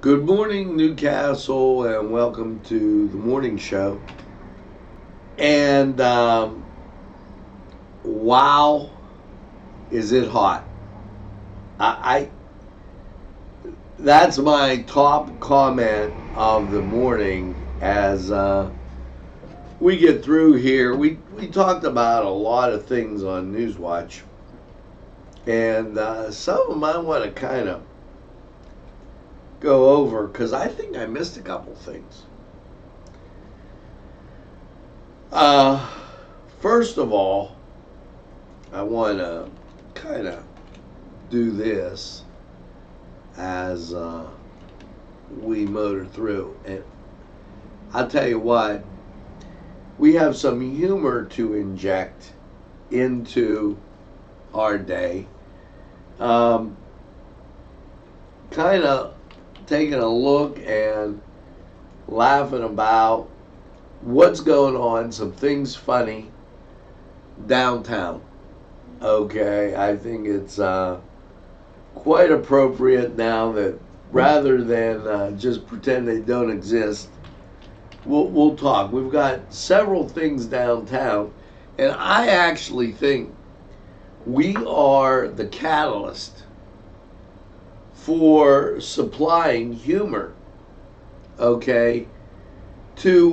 Good morning, Newcastle, and welcome to the morning show. And wow, is it hot? I That's my top comment of the morning as we get through here. We talked about a lot of things on Newswatch, and some of them I want to kind of go over because I think I missed a couple things. First of all, I want to kind of do this as we motor through. And I'll tell you what, we have some humor to inject into our day. Kind of taking a look and laughing about what's going on, some things funny downtown. Okay, I think it's quite appropriate now that rather than just pretend they don't exist, we'll talk. We've got several things downtown, and I actually think we are the catalyst for supplying humor, okay, to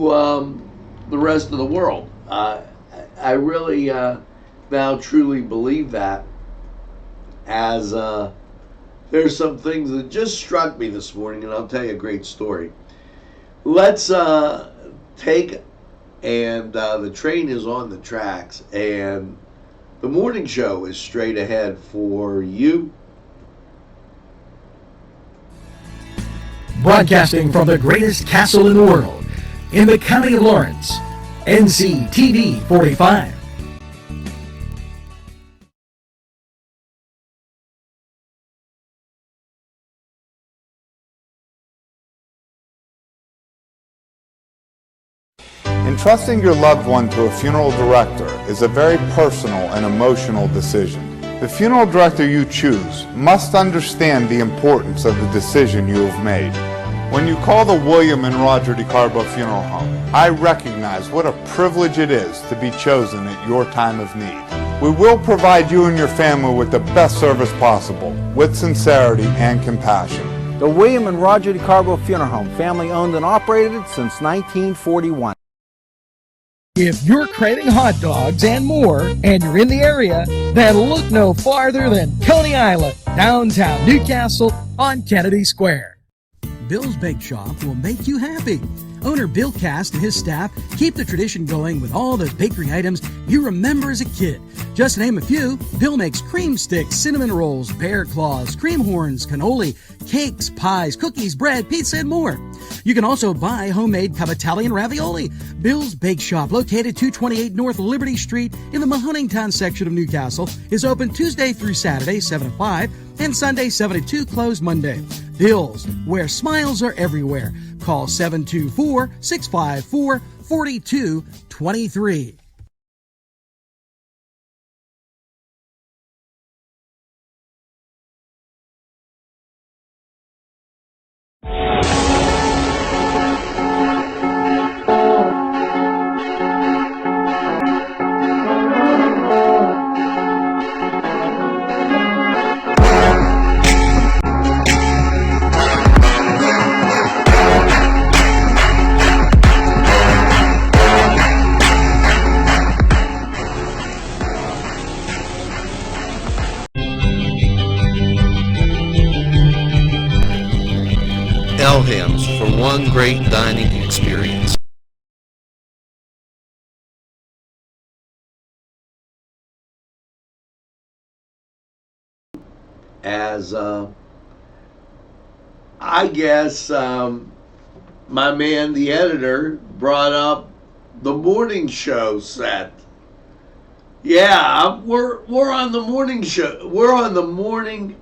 the rest of the world. I really now truly believe that, as there's some things that just struck me this morning, and I'll tell you a great story. Let's take, and the train is on the tracks, and the morning show is straight ahead for you. Broadcasting from the greatest castle in the world, in the county of Lawrence, NCTV45. Entrusting your loved one to a funeral director is a very personal and emotional decision. The funeral director you choose must understand the importance of the decision you have made. When you call the William and Roger DeCarbo Funeral Home, I recognize what a privilege it is to be chosen at your time of need. We will provide you and your family with the best service possible, with sincerity and compassion. The William and Roger DeCarbo Funeral Home, family owned and operated since 1941. If you're craving hot dogs and more, and you're in the area, then look no farther than Coney Island, downtown Newcastle on Kennedy Square. Bill's Bake Shop will make you happy. Owner Bill Cast and his staff keep the tradition going with all the bakery items you remember as a kid. Just to name a few, Bill makes cream sticks, cinnamon rolls, bear claws, cream horns, cannoli, cakes, pies, cookies, bread, pizza, and more. You can also buy homemade Cavatelli and ravioli. Bill's Bake Shop, located 228 North Liberty Street in the Mahoningtown section of Newcastle, is open Tuesday through Saturday, 7 to 5, and Sunday, 7 to 2, closed Monday. Bill's, where smiles are everywhere. Call 724-654-4223. Elham's for one great dining experience. As I guess my man, the editor, brought up the morning show set. Yeah, we're on the morning show. We're on the morning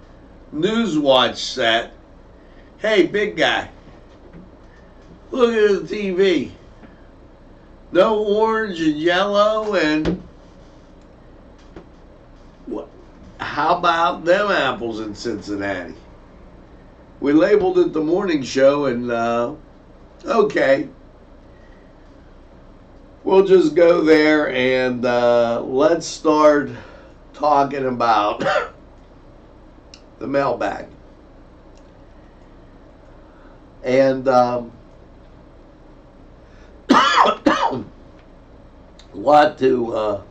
Newswatch set. Hey, big guy, look at the TV. No orange and yellow, and how about them apples in Cincinnati? we labeled it the morning show, and okay, we'll just go there and let's start talking about the mailbag. And a lot to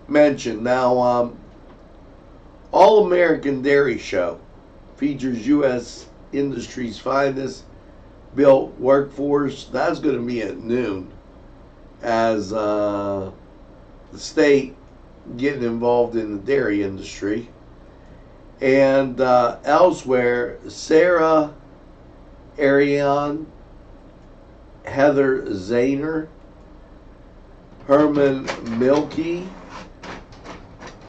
mention. Now, All American Dairy Show features U.S. industry's finest built workforce. That's going to be at noon, as the state getting involved in the dairy industry. And elsewhere, Sarah Ariane, Heather Zahner, Herman Milkey.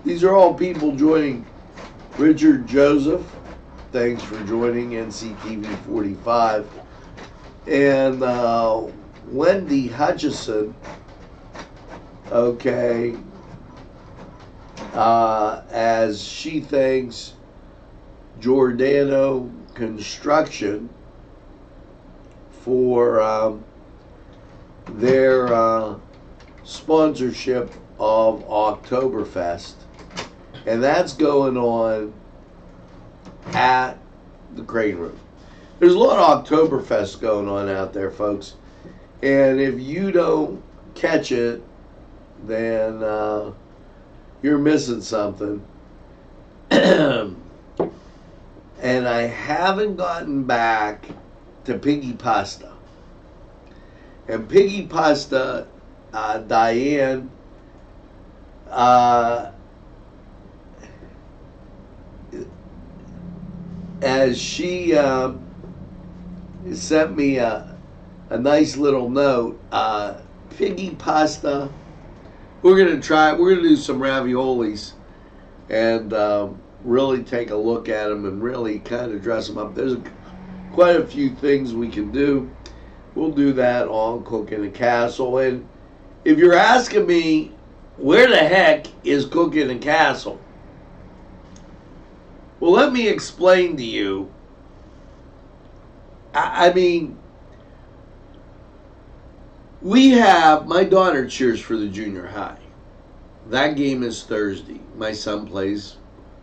These are all people joining. Richard Joseph, thanks for joining NCTV45. And Wendy Hutchison, okay, as she thanks Giordano Construction for their sponsorship of Oktoberfest. And that's going on at the Crane Room. There's a lot of Oktoberfest going on out there, folks. And if you don't catch it, then you're missing something. And I haven't gotten back to Piggy Pasta. And Piggy Pasta, Diane, as she sent me a nice little note, Piggy Pasta, we're going to do some raviolis and really take a look at them and really kind of dress them up. There's quite a few things we can do. We'll do that on Cook in the Castle. And if you're asking me, where the heck is Cook in the Castle? Well, let me explain to you. I mean, we have, my daughter cheers for the junior high. That game is Thursday. My son plays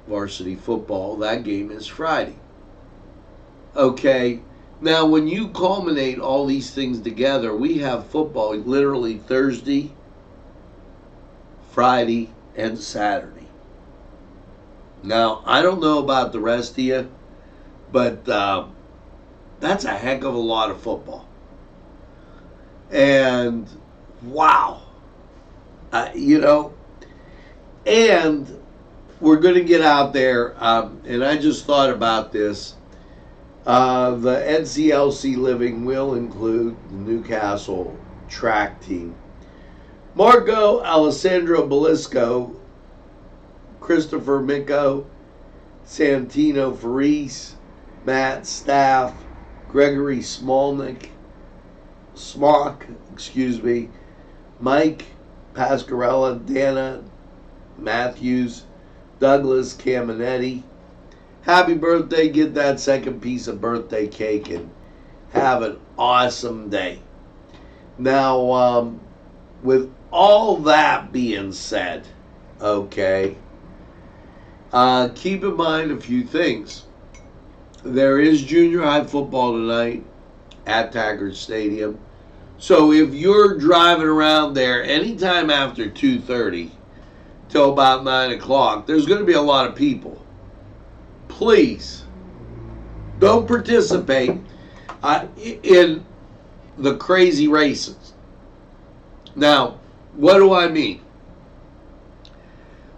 varsity football. That game is Friday. Okay, now when you culminate all these things together, we have football literally Thursday, Friday, and Saturday. Now, I don't know about the rest of you, but that's a heck of a lot of football. And wow, and we're going to get out there, and I just thought about this. The NCLC Living will include the Newcastle track team. Marco Alessandro Belisco, Christopher Micco, Santino Faris, Matt Staff, Gregory Smock, Mike Pascarella, Dana Matthews, Douglas Caminetti. Happy birthday, get that second piece of birthday cake and have an awesome day. Now, with all that being said, okay, keep in mind a few things. There is junior high football tonight at Taggart Stadium. So if you're driving around there anytime after 2:30 till about 9 o'clock, there's going to be a lot of people. Please don't participate in the crazy races. Now, what do I mean?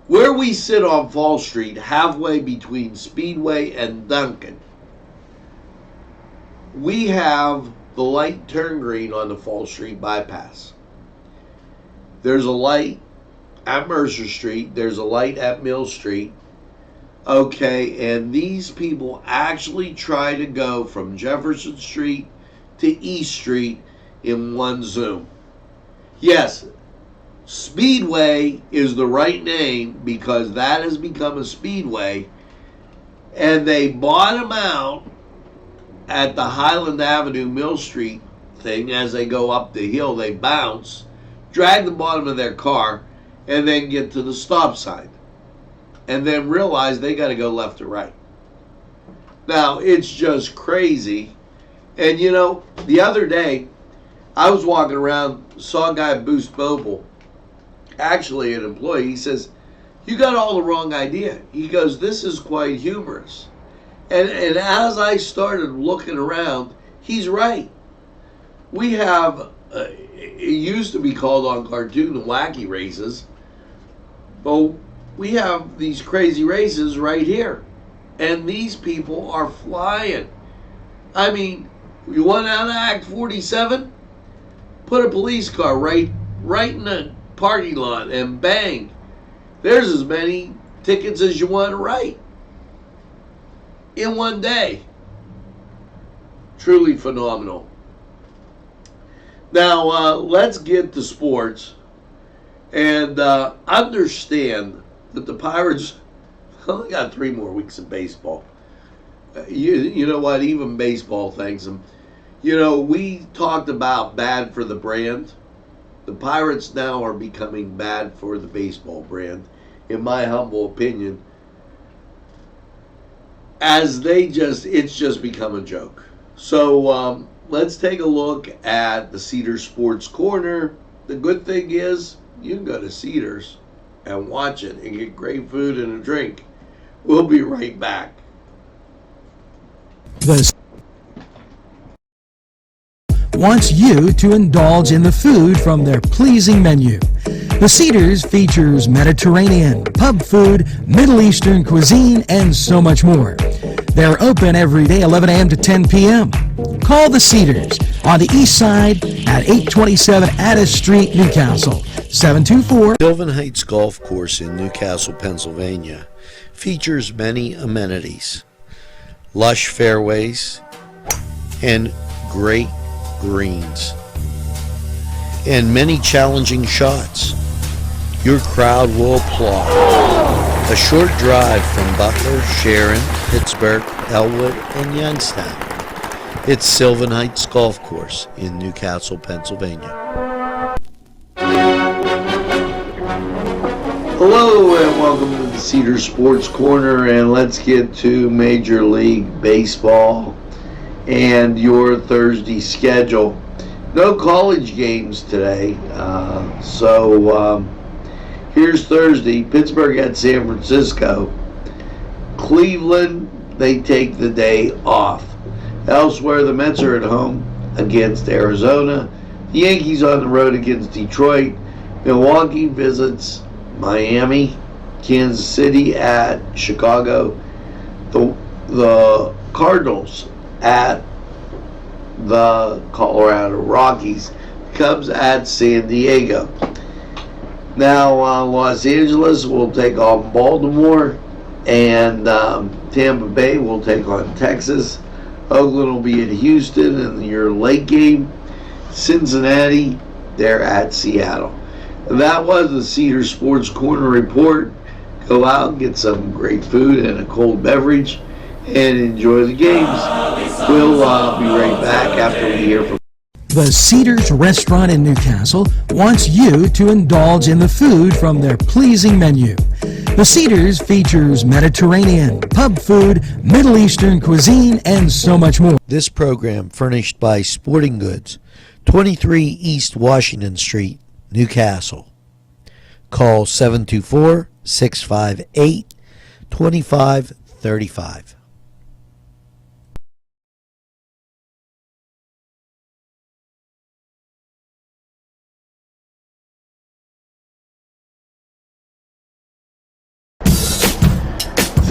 Where we sit on Fall Street, halfway between Speedway and Duncan, we have the light turn green on the Fall Street bypass. There's a light at Mercer Street. There's a light at Mill Street. Okay, and these people actually try to go from Jefferson Street to East Street in one zoom. Yes, Speedway is the right name because that has become a speedway, and they bottom out at the Highland Avenue Mill Street thing, as they go up the hill, they bounce, drag the bottom of their car, and then get to the stop sign. And then realize they got to go left or right. Now, it's just crazy. And you know, the other day, I was walking around, saw a guy at Boost Mobile, actually an employee. He says, "You got all the wrong idea." He goes, "This is quite humorous." And as I started looking around, he's right. We have, it used to be called on cartoon the wacky races, but we have these crazy races right here. And these people are flying. I mean, you want out of Act 47? Put a police car right in the parking lot and bang. There's as many tickets as you want to write in one day. Truly phenomenal. Now, let's get to sports and understand that the Pirates only got 3 more weeks of baseball. You know what? Even baseball thanks them. You know, we talked about bad for the brand. The Pirates now are becoming bad for the baseball brand, in my humble opinion. As it's just become a joke. So let's take a look at the Cedars Sports Corner. The good thing is you can go to Cedars and watch it and get great food and a drink. We'll be right back. Wants you to indulge in the food from their pleasing menu. The Cedars features Mediterranean, pub food, Middle Eastern cuisine, and so much more. They're open every day 11 a.m. to 10 p.m. Call the Cedars on the east side at 827 Addis Street, Newcastle, 724. Sylvan Heights Golf Course in Newcastle, Pennsylvania features many amenities, lush fairways, and great greens, and many challenging shots. Your crowd will applaud. A short drive from Butler, Sharon, Pittsburgh, Elwood, and Youngstown. It's Sylvan Heights Golf Course in Newcastle, Pennsylvania. Hello and welcome to the Cedars Sports Corner, and let's get to Major League Baseball and your Thursday schedule. No college games today, so here's Thursday. Pittsburgh at San Francisco. Cleveland, they take the day off. Elsewhere, the Mets are at home against Arizona. The Yankees on the road against Detroit. Milwaukee visits Miami. Kansas City at Chicago. The Cardinals at the Colorado Rockies. Cubs at San Diego. Now, Los Angeles will take on Baltimore, and Tampa Bay will take on Texas. Oakland will be at Houston in your late game. Cincinnati, they're at Seattle. That was the Cedar Sports Corner report. Go out and get some great food and a cold beverage and enjoy the games. We'll be right back after we hear from The Cedars Restaurant in Newcastle wants you to indulge in the food from their pleasing menu. The Cedars features Mediterranean, pub food, Middle Eastern cuisine, and so much more. This program furnished by Sporting Goods, 23 East Washington Street, Newcastle. Call 724-658-2535.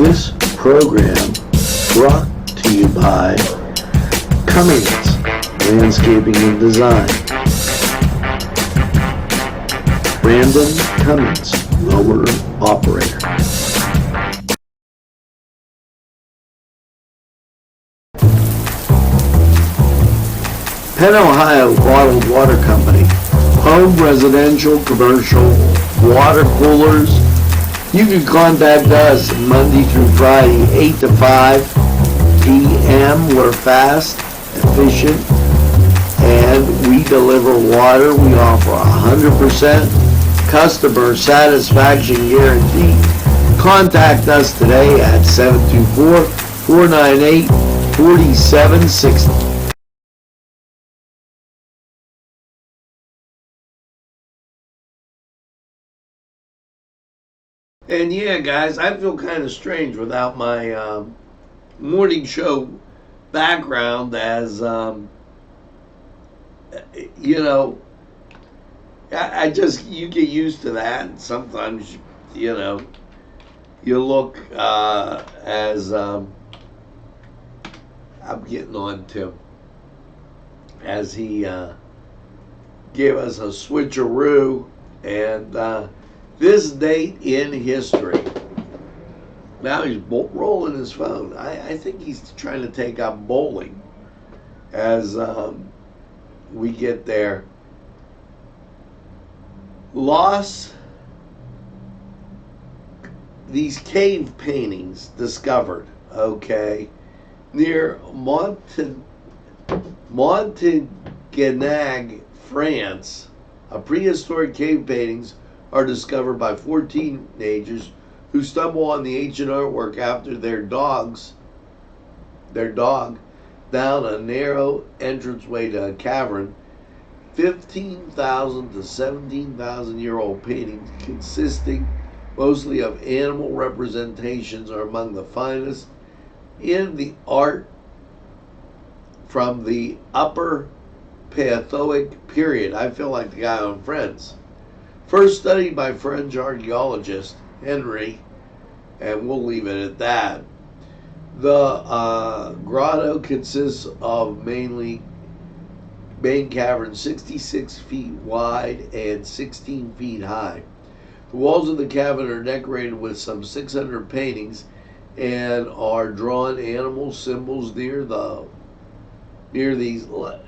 this program brought to you by Cummings Landscaping and Design. Brandon Cummings, Lower Operator. Penn, Ohio Bottled Water Company. Home, residential, commercial, water coolers. You can contact us Monday through Friday, 8 to 5, PM. We're fast, efficient, and we deliver water. We offer 100% customer satisfaction guarantee. Contact us today at 724-498-4760. And yeah, guys, I feel kind of strange without my morning show background, as you know, I just, you get used to that, and sometimes, you know, you look as I'm getting on Tim, as he gave us a switcheroo, and this date in history. Now he's rolling his phone. I think he's trying to take up bowling as we get there. These cave paintings discovered, okay, near Montagnag, France. Prehistoric cave paintings are discovered by 4 teenagers who stumble on the ancient artwork after their dog down a narrow entranceway to a cavern. 15,000 to 17,000 year old paintings consisting mostly of animal representations are among the finest in the art from the Upper Paleolithic period. I feel like the guy on Friends. First studied by French archaeologist Henry, and we'll leave it at that. The grotto consists of main caverns 66 feet wide and 16 feet high. The walls of the cavern are decorated with some 600 paintings and are drawn animal symbols near these. The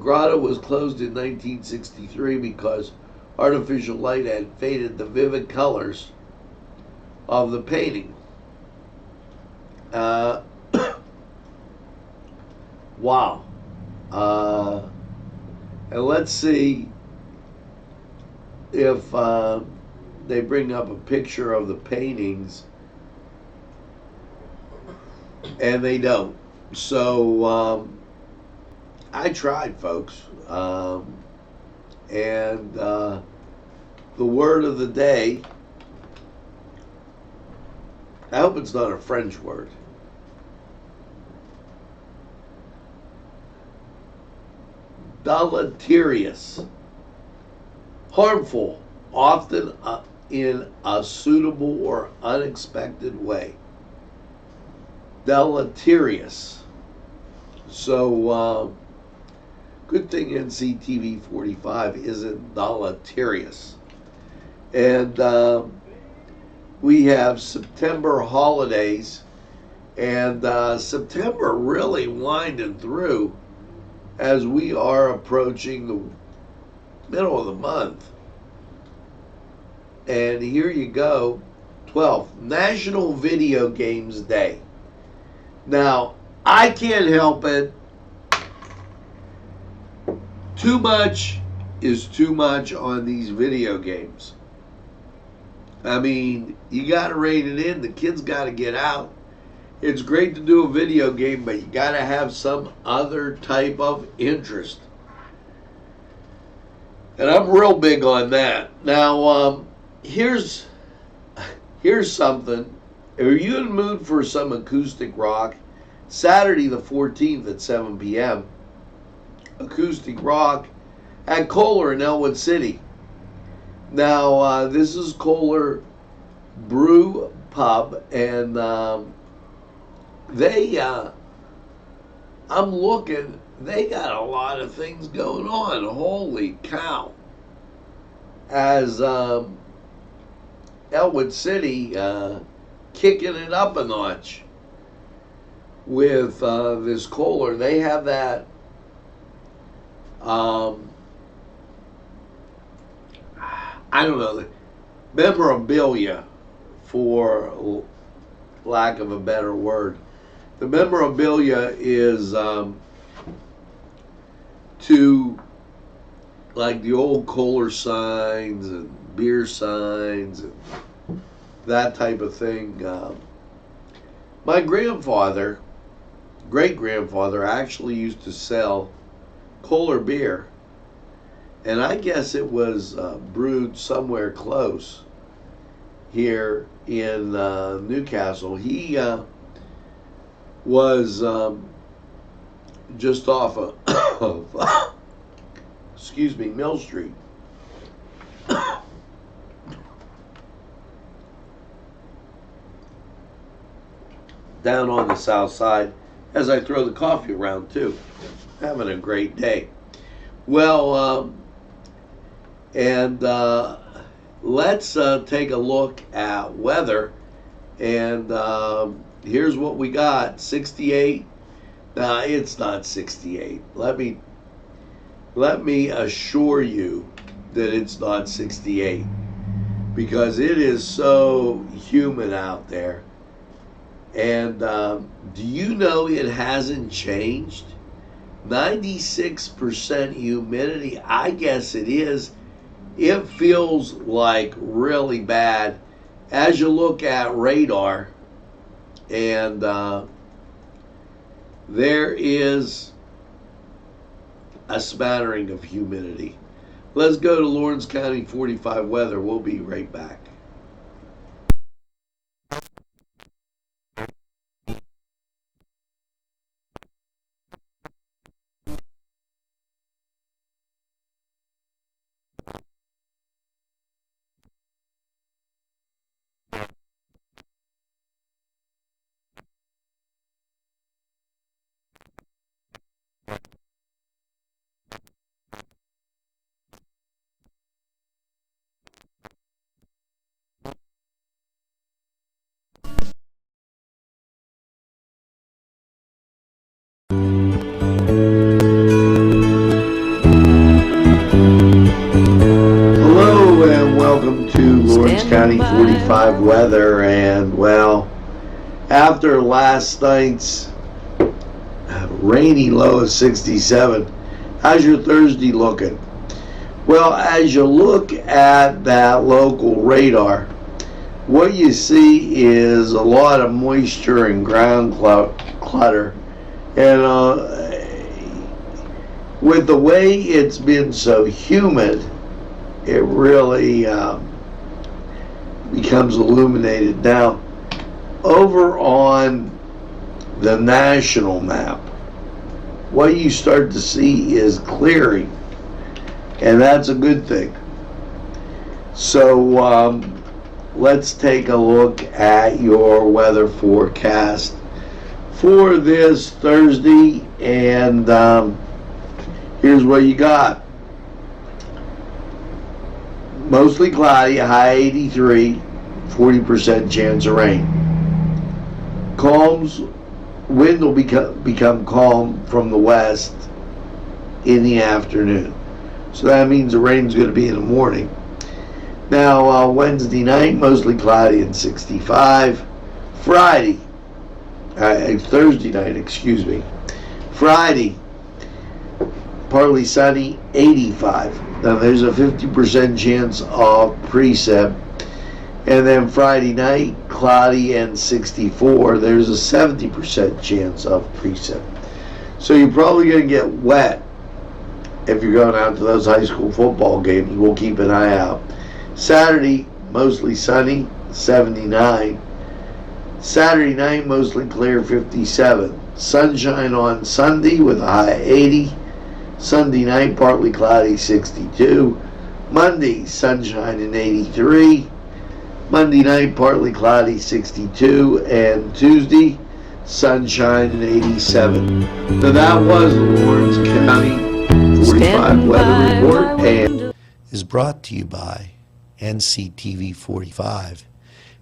grotto was closed in 1963 because artificial light had faded the vivid colors of the painting. Wow. And let's see if they bring up a picture of the paintings, and they don't. So I tried, folks. And the word of the day, I hope it's not a French word. Deleterious. Harmful, often in a suitable or unexpected way. Deleterious. So, good thing NCTV45 isn't deleterious. And we have September holidays, and September really winding through as we are approaching the middle of the month. And here you go, 12th, National Video Games Day. Now, I can't help it. Too much is too much on these video games. I mean, you got to rein it in. The kids got to get out. It's great to do a video game, but you got to have some other type of interest. And I'm real big on that. Now, here's something. Are you in the mood for some acoustic rock? Saturday the 14th at 7 p.m. Acoustic rock at Kohler in Elwood City. Now, this is Kohler Brew Pub, and I'm looking, they got a lot of things going on. Holy cow. As Elwood City kicking it up a notch with this Kohler. They have that I don't know, memorabilia, for lack of a better word, The memorabilia is to like the old Kohler signs and beer signs and that type of thing. My grandfather, great-grandfather, actually used to sell Kohler beer, and I guess it was brewed somewhere close here in Newcastle. He was just off of excuse me, Mill Street. Down on the south side, as I throw the coffee around too. Having a great day. Well, let's take a look at weather. And here's what we got. 68. Nah, it's not 68. Let me assure you that it's not 68, because it is so humid out there. And do you know it hasn't changed? 96% humidity. I guess it is. It feels like really bad as you look at radar, and there is a smattering of humidity. Let's go to Lawrence County 45 weather. We'll be right back. County 45 weather. And well, after last night's rainy low of 67, how's your Thursday looking? Well, as you look at that local radar, what you see is a lot of moisture and ground clutter, and with the way it's been so humid, it really becomes illuminated. Now, over on the national map, what you start to see is clearing, and that's a good thing. So let's take a look at your weather forecast for this Thursday, and here's what you got. Mostly cloudy, high 83, 40% chance of rain. Calms, wind will become calm from the west in the afternoon. So that means the rain's going to be in the morning. Now, Wednesday night, mostly cloudy and 65. Thursday night, excuse me. Friday, partly sunny, 85. Now there's a 50% chance of precip. And then Friday night, cloudy and 64. There's a 70% chance of precip. So you're probably going to get wet if you're going out to those high school football games. We'll keep an eye out. Saturday, mostly sunny, 79. Saturday night, mostly clear, 57. Sunshine on Sunday with a high 80. Sunday night, partly cloudy, 62. Monday, sunshine and 83. Monday night, partly cloudy, 62. And Tuesday, sunshine and 87. Now that was the Lawrence County 45 weather report, and is brought to you by NCTV45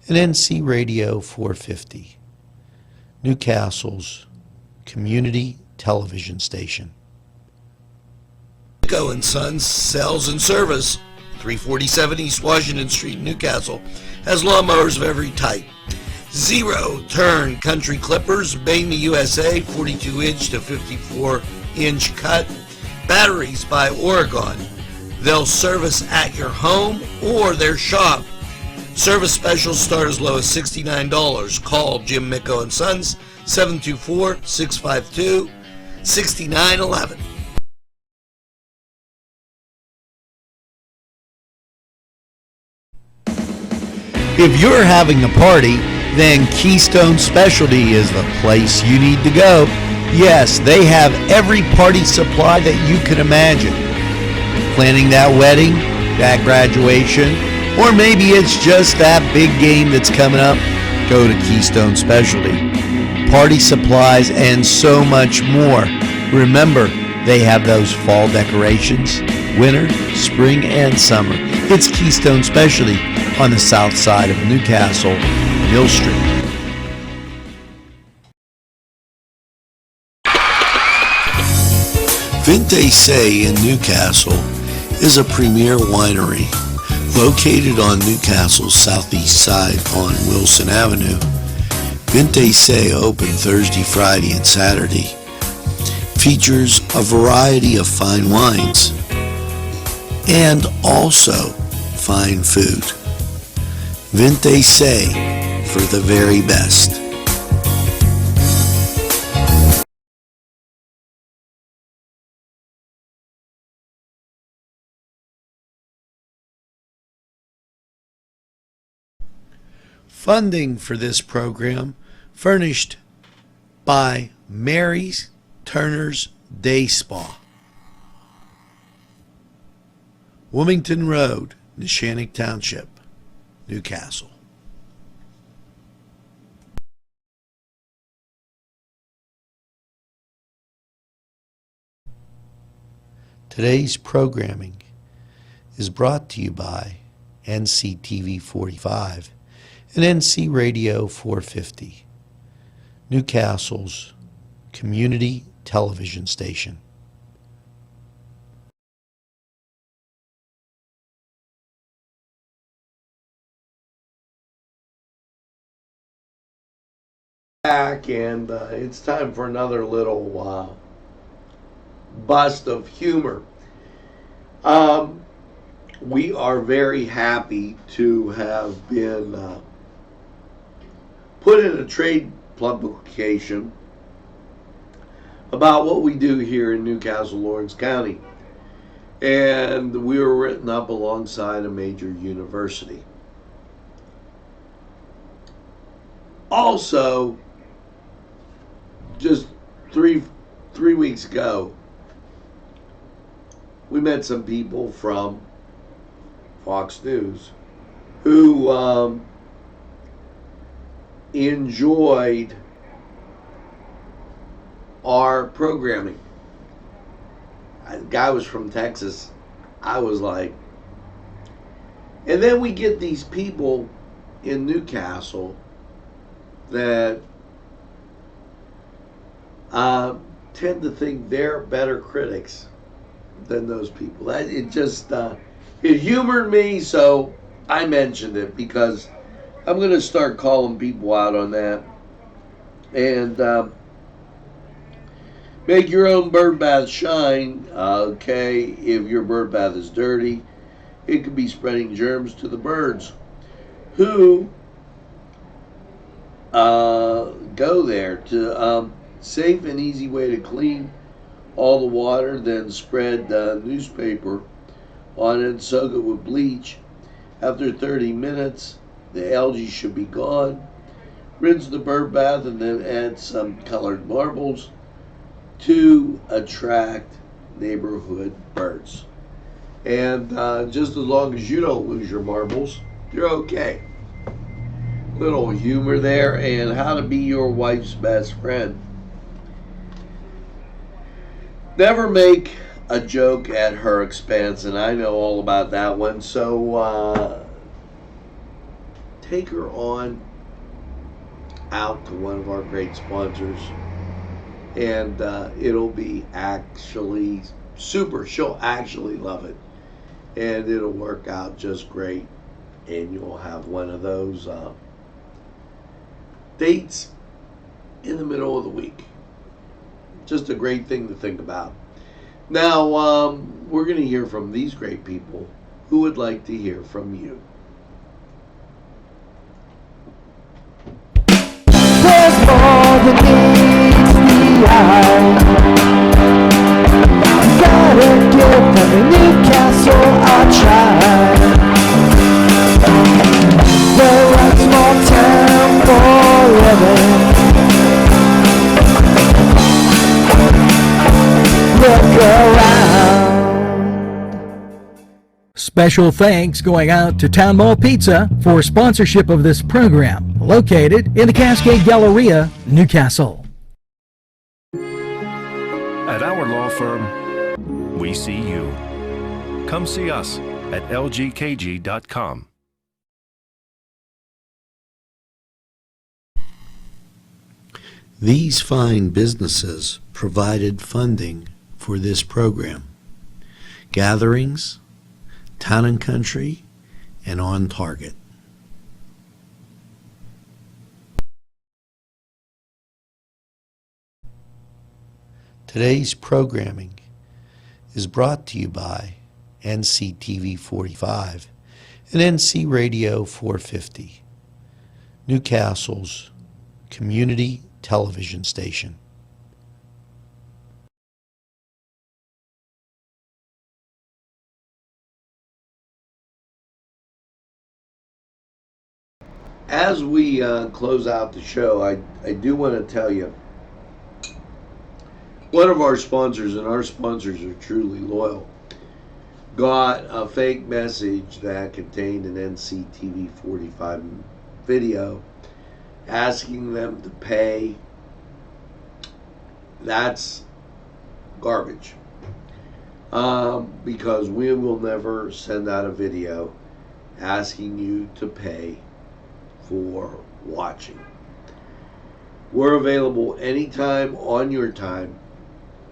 and NC Radio 450, Newcastle's community television station. Go & Sons Sales and Service, 347 East Washington Street, Newcastle, has lawnmowers of every type. Zero Turn Country Clippers, made in the USA, 42-inch to 54-inch cut. Batteries by Oregon. They'll service at your home or their shop. Service specials start as low as $69. Call Jim Micco and Sons, 724-652-6911. If you're having a party, then Keystone Specialty is the place you need to go. Yes, they have every party supply that you could imagine. Planning that wedding, that graduation, or maybe it's just that big game that's coming up, go to Keystone Specialty. Party supplies and so much more. Remember, they have those fall decorations, winter, spring, and summer. It's Keystone Specialty on the south side of Newcastle, Mill Street. Vinte Say in Newcastle is a premier winery located on Newcastle's southeast side on Wilson Avenue. Vinte Say open Thursday, Friday, and Saturday. Features a variety of fine wines and also fine food. Vinte Say for the very best. Funding for this program furnished by Mary's Turner's Day Spa, Wilmington Road, Neshannock Township, Newcastle. Today's programming is brought to you by NCTV45 and NC Radio 450, Newcastle's community television station. Back, and it's time for another little bust of humor. We are very happy to have been put in a trade publication about what we do here in Newcastle, Lawrence County. And we were written up alongside a major university. Also, just three weeks ago, we met some people from Fox News who enjoyed our programming. The guy was from Texas. I was like, and then we get these people in Newcastle that tend to think they're better critics than those people. It just it humored me, so I mentioned it because I'm going to start calling people out on that. And make your own bird bath shine. Okay, if your bird bath is dirty, it could be spreading germs to the birds who go there. To safe and easy way to clean all the water, then spread newspaper on it and soak it with bleach. After 30 minutes, the algae should be gone. Rinse the bird bath and then add some colored marbles to attract neighborhood birds. And just as long as you don't lose your marbles, you're okay. Little humor there, and how to be your wife's best friend. Never make a joke at her expense, and I know all about that one. So take her on out to one of our great sponsors, and it'll be actually super. She'll actually love it, and it'll work out just great, and you'll have one of those dates in the middle of the week. Just a great thing to think about. Now, we're going to hear from these great people who would like to hear from you. There's more than meets the eye. Gotta give them a Newcastle a try. The right small town for living. Look around. Special thanks going out to Town Mall Pizza for sponsorship of this program, located in the Cascade Galleria, Newcastle. At our law firm, we see you. Come see us at lgkg.com. These fine businesses provided funding for this program. Gatherings, Town and Country, and On Target. Today's programming is brought to you by NCTV45 and NC Radio 450, Newcastle's community television station. As we close out the show, I do want to tell you, one of our sponsors, and our sponsors are truly loyal, got a fake message that contained an NCTV45 video asking them to pay. That's garbage. Because we will never send out a video asking you to pay for watching. We're available anytime on your time.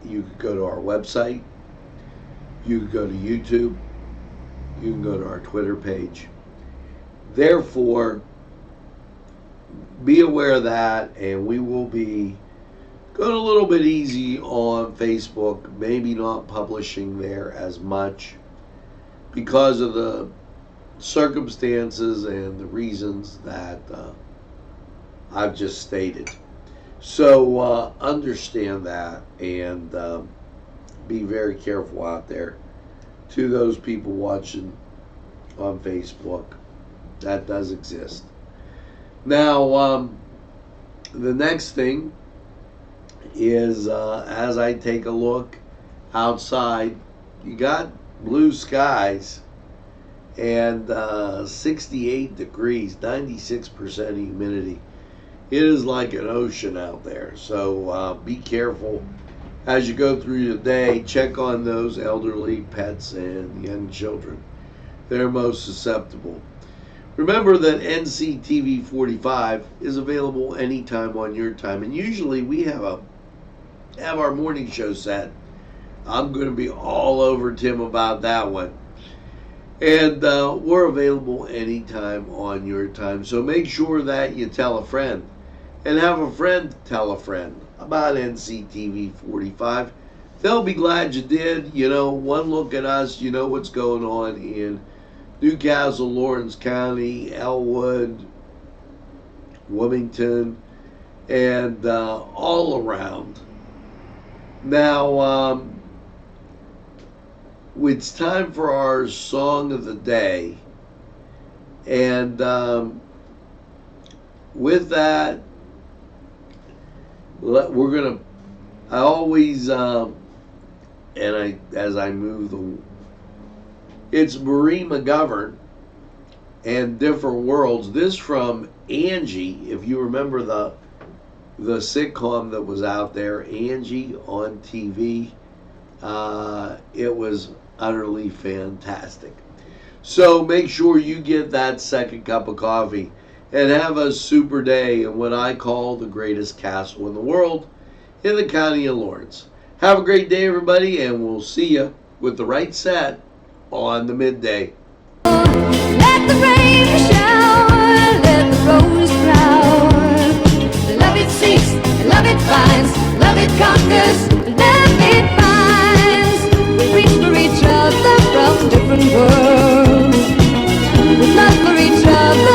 You can go to our website, you can go to YouTube, you can go to our Twitter page. Therefore, be aware of that, and we will be going a little bit easy on Facebook, maybe not publishing there as much because of the circumstances and the reasons that I've just stated. So understand that, and be very careful out there. To those people watching on Facebook, that does exist. Now, the next thing is, as I take a look outside, you got blue skies and 68 degrees, 96% humidity. It is like an ocean out there. So be careful as you go through your day. Check on those elderly, pets, and young children. They're most susceptible. Remember that NCTV45 is available anytime on your time, and usually we have our morning show set. I'm going to be all over Tim about that one. And we're available anytime on your time. So make sure that you tell a friend, and have a friend tell a friend about NCTV45. They'll be glad you did. You know, one look at us, you know what's going on in Newcastle, Lawrence County, Elwood, Wilmington, and all around. Now, it's time for our song of the day, and with that, we're gonna. I always as I move it's Marie McGovern and Different Worlds. This from Angie, if you remember the sitcom that was out there, Angie on TV. It was utterly fantastic. So make sure you get that second cup of coffee and have a super day in what I call the greatest castle in the world, in the county of Lawrence. Have a great day, everybody, and we'll see you with the right set on the midday. Let the rain shower, let the rose flower. finds. Love it conquers, love it binds. We reach for each other from different worlds. With love for each other.